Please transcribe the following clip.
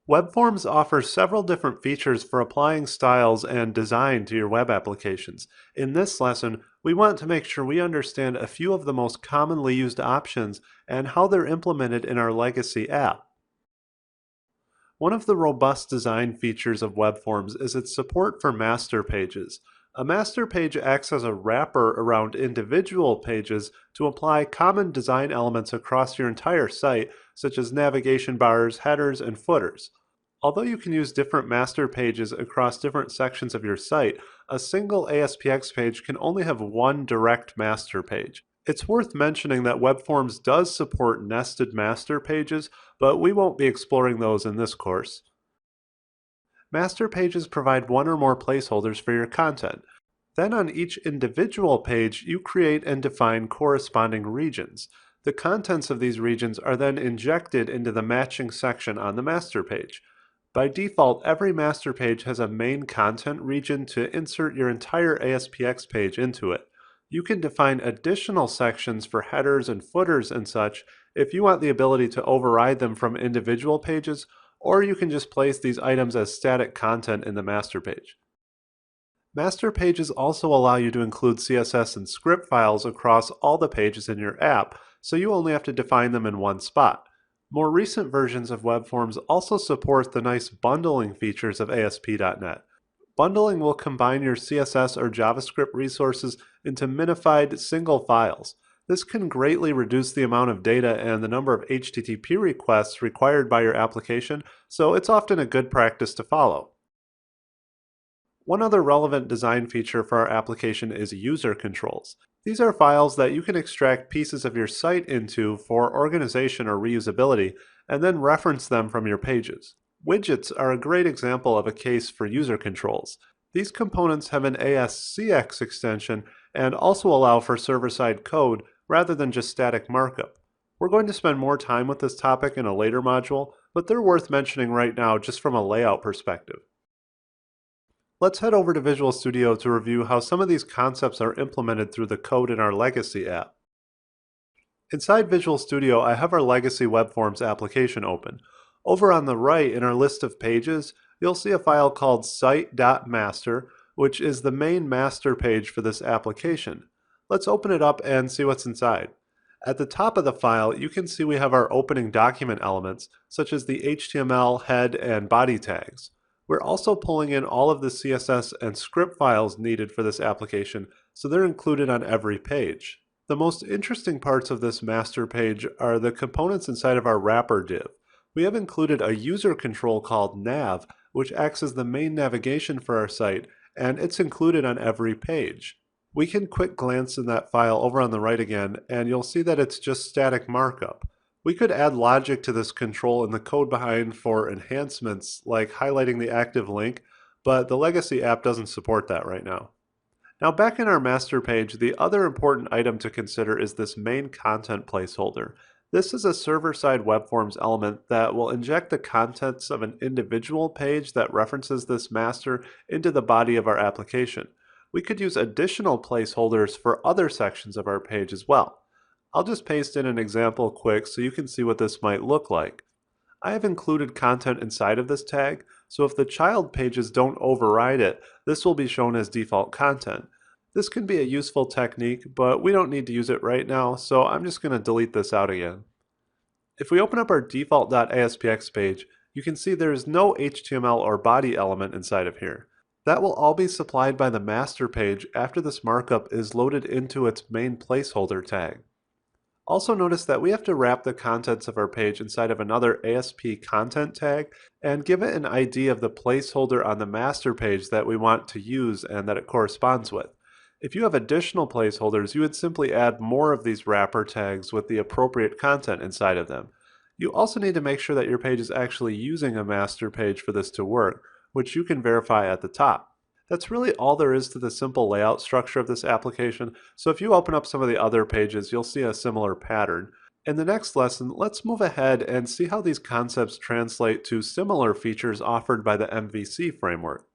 Web Forms offers several different features for applying styles and design to your web applications. In this lesson, we want to make sure we understand a few of the most commonly used options and how they're implemented in our legacy app. One of the robust design features of Web Forms is its support for master pages. A master page acts as a wrapper around individual pages to apply common design elements across your entire site, such as navigation bars, headers, and footers. Although you can use different master pages across different sections of your site, a single ASPX page can only have one direct master page. It's worth mentioning that Web Forms does support nested master pages, but we won't be exploring those in this course. Master pages provide one or more placeholders for your content. Then on each individual page, you create and define corresponding regions. The contents of these regions are then injected into the matching section on the master page. By default, every master page has a main content region to insert your entire ASPX page into it. You can define additional sections for headers and footers and such if you want the ability to override them from individual pages, or you can just place these items as static content in the master page. Master pages also allow you to include CSS and script files across all the pages in your app, so you only have to define them in one spot. More recent versions of Web Forms also support the nice bundling features of ASP.NET. Bundling will combine your CSS or JavaScript resources into minified single files. This can greatly reduce the amount of data and the number of HTTP requests required by your application, so it's often a good practice to follow. One other relevant design feature for our application is user controls. These are files that you can extract pieces of your site into for organization or reusability, and then reference them from your pages. Widgets are a great example of a case for user controls. These components have an ASCX extension and also allow for server-side code rather than just static markup. We're going to spend more time with this topic in a later module, but they're worth mentioning right now just from a layout perspective. Let's head over to Visual Studio to review how some of these concepts are implemented through the code in our legacy app. Inside Visual Studio, I have our legacy Web Forms application open. Over on the right in our list of pages, you'll see a file called site.master, which is the main master page for this application. Let's open it up and see what's inside. At the top of the file, you can see we have our opening document elements, such as the HTML, head, and body tags. We're also pulling in all of the CSS and script files needed for this application, so they're included on every page. The most interesting parts of this master page are the components inside of our wrapper div. We have included a user control called nav, which acts as the main navigation for our site, and it's included on every page. We can quick glance in that file over on the right again, and you'll see that it's just static markup. We could add logic to this control in the code behind for enhancements like highlighting the active link, but the legacy app doesn't support that right now. Now back in our master page, the other important item to consider is this main content placeholder. This is a server-side Web Forms element that will inject the contents of an individual page that references this master into the body of our application. We could use additional placeholders for other sections of our page as well. I'll just paste in an example quick so you can see what this might look like. I have included content inside of this tag, so if the child pages don't override it, this will be shown as default content. This can be a useful technique, but we don't need to use it right now, so I'm just going to delete this out again. If we open up our default.aspx page, you can see there is no HTML or body element inside of here. That will all be supplied by the master page after this markup is loaded into its main placeholder tag. Also notice that we have to wrap the contents of our page inside of another ASP content tag and give it an ID of the placeholder on the master page that we want to use and that it corresponds with. If you have additional placeholders, you would simply add more of these wrapper tags with the appropriate content inside of them. You also need to make sure that your page is actually using a master page for this to work, which you can verify at the top. That's really all there is to the simple layout structure of this application, so if you open up some of the other pages, you'll see a similar pattern. In the next lesson, let's move ahead and see how these concepts translate to similar features offered by the MVC framework.